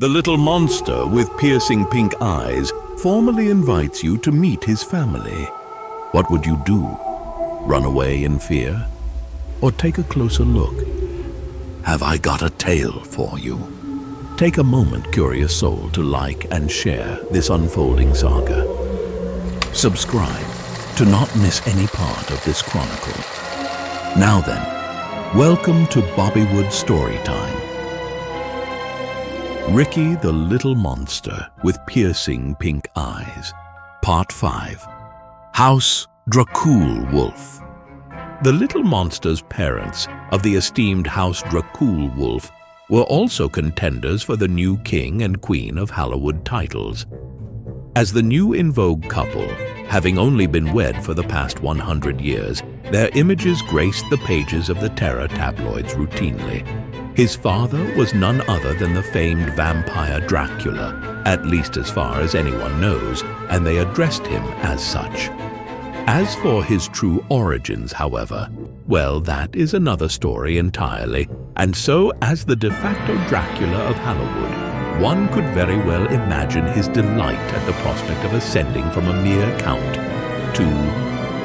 The little monster with piercing pink eyes formally invites you to meet his family. What would you do? Run away in fear? Or take a closer look? Have I got a tale for you? Take a moment, curious soul, to like and share this unfolding saga. Subscribe to not miss any part of this chronicle. Now then, welcome to Bobbywood Storytime. Ricky the Little Monster with Piercing Pink Eyes. Part 5. House Dracul-Wolf. The little monster's parents of the esteemed House Dracul-Wolf were also contenders for the new king and queen of Hallowood titles. As the new in vogue couple, having only been wed for the past 100 years, their images graced the pages of the terror tabloids routinely. His father was none other than the famed vampire Dracula, at least as far as anyone knows, and they addressed him as such. As for his true origins, however, well, that is another story entirely, and so as the de facto Dracula of Hallowood, one could very well imagine his delight at the prospect of ascending from a mere count to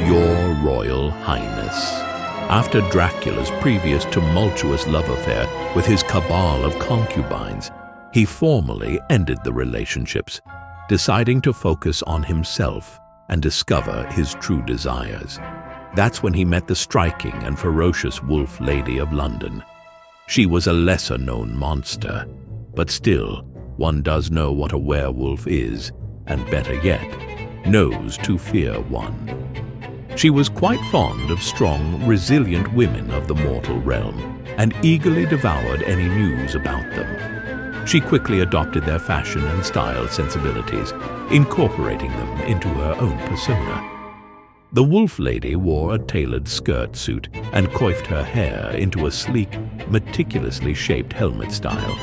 Your Royal Highness. After Dracula's previous tumultuous love affair with his cabal of concubines, he formally ended the relationships, deciding to focus on himself and discover his true desires. That's when he met the striking and ferocious Wolf Lady of London. She was a lesser-known monster, but still, one does know what a werewolf is, and better yet, knows to fear one. She was quite fond of strong, resilient women of the mortal realm, and eagerly devoured any news about them. She quickly adopted their fashion and style sensibilities, incorporating them into her own persona. The Wolf Lady wore a tailored skirt suit and coiffed her hair into a sleek, meticulously shaped helmet style.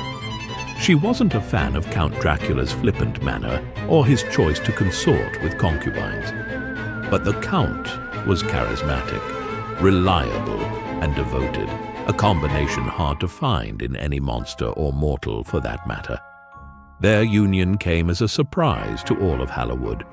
She wasn't a fan of Count Dracula's flippant manner or his choice to consort with concubines. But the Count was charismatic, reliable, and devoted, a combination hard to find in any monster or mortal for that matter. Their union came as a surprise to all of Hallowood,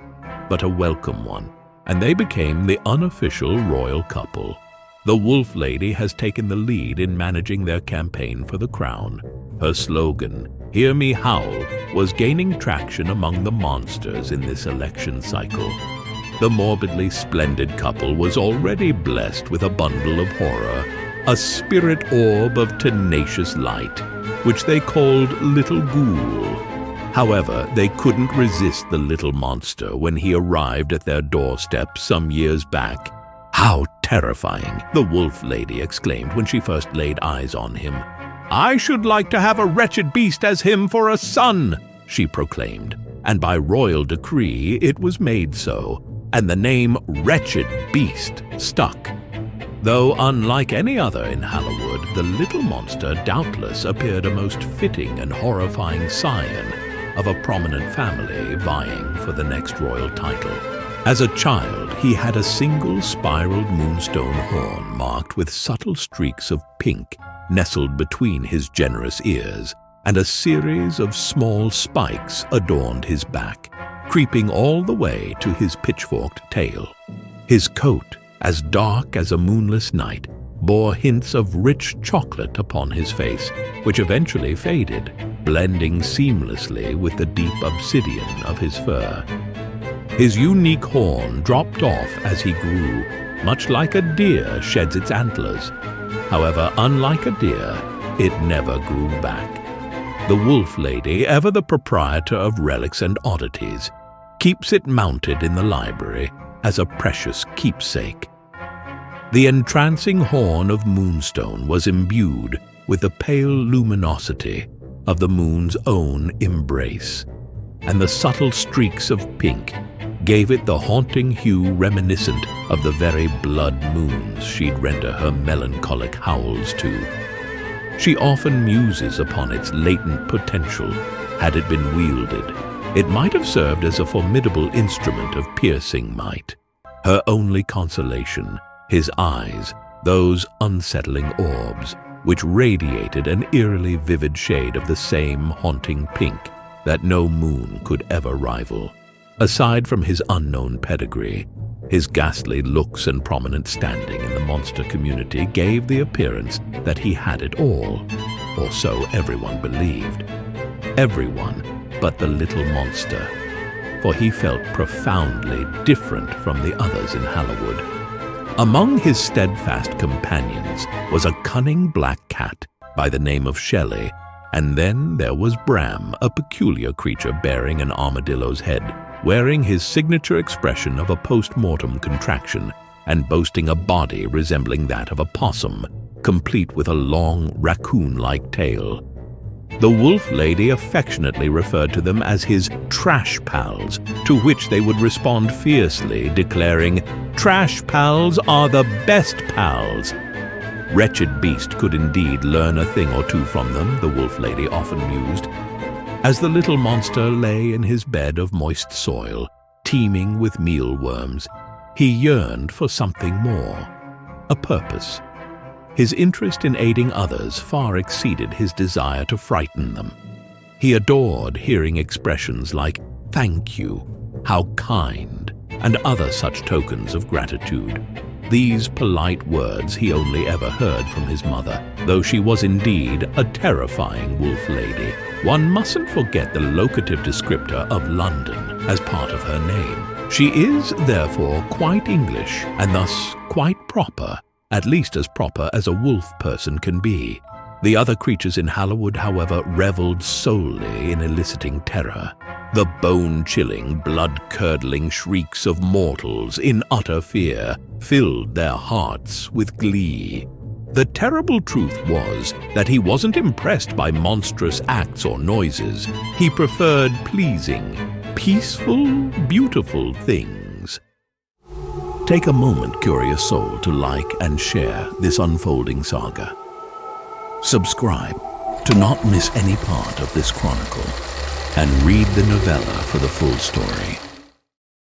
but a welcome one, and they became the unofficial royal couple. The Wolf Lady has taken the lead in managing their campaign for the crown. Her slogan, "Hear Me Howl," was gaining traction among the monsters in this election cycle. The morbidly splendid couple was already blessed with a bundle of horror, a spirit orb of tenacious light, which they called Little Ghoul. However, they couldn't resist the little monster when he arrived at their doorstep some years back. "How terrifying!" the Wolf Lady exclaimed when she first laid eyes on him. "I should like to have a wretched beast as him for a son," she proclaimed, and by royal decree it was made so, and the name Wretched Beast stuck. Though unlike any other in Hallowood, the little monster doubtless appeared a most fitting and horrifying scion of a prominent family vying for the next royal title. As a child, he had a single spiraled moonstone horn marked with subtle streaks of pink nestled between his generous ears, and a series of small spikes adorned his back, creeping all the way to his pitchforked tail. His coat, as dark as a moonless night, bore hints of rich chocolate upon his face, which eventually faded, blending seamlessly with the deep obsidian of his fur. His unique horn dropped off as he grew, much like a deer sheds its antlers. However, unlike a deer, it never grew back. The Wolf Lady, ever the proprietor of relics and oddities, keeps it mounted in the library as a precious keepsake. The entrancing horn of moonstone was imbued with the pale luminosity of the moon's own embrace, and the subtle streaks of pink gave it the haunting hue reminiscent of the very blood moons she'd render her melancholic howls to. She often muses upon its latent potential. Had it been wielded, it might have served as a formidable instrument of piercing might. Her only consolation, his eyes, those unsettling orbs, which radiated an eerily vivid shade of the same haunting pink that no moon could ever rival. Aside from his unknown pedigree, his ghastly looks and prominent standing in the monster community gave the appearance that he had it all, or so everyone believed. Everyone but the little monster, for he felt profoundly different from the others in Hallowood. Among his steadfast companions was a cunning black cat by the name of Shelley, and then there was Bram, a peculiar creature bearing an armadillo's head, wearing his signature expression of a post-mortem contraction and boasting a body resembling that of a possum, complete with a long raccoon-like tail. The wolf lady affectionately referred to them as his trash pals, to which they would respond fiercely, declaring, "Trash pals are the best pals." Wretched beast could indeed learn a thing or two from them, the wolf lady often mused. As the little monster lay in his bed of moist soil, teeming with mealworms, he yearned for something more, a purpose. His interest in aiding others far exceeded his desire to frighten them. He adored hearing expressions like "thank you," "how kind," and other such tokens of gratitude. These polite words he only ever heard from his mother, though she was indeed a terrifying wolf lady. One mustn't forget the locative descriptor of London as part of her name. She is, therefore, quite English, and thus quite proper, at least as proper as a wolf person can be. The other creatures in Hallowood, however, reveled solely in eliciting terror. The bone-chilling, blood-curdling shrieks of mortals in utter fear filled their hearts with glee. The terrible truth was that he wasn't impressed by monstrous acts or noises. He preferred pleasing, peaceful, beautiful things. Take a moment, curious soul, to like and share this unfolding saga. Subscribe to not miss any part of this chronicle, and read the novella for the full story.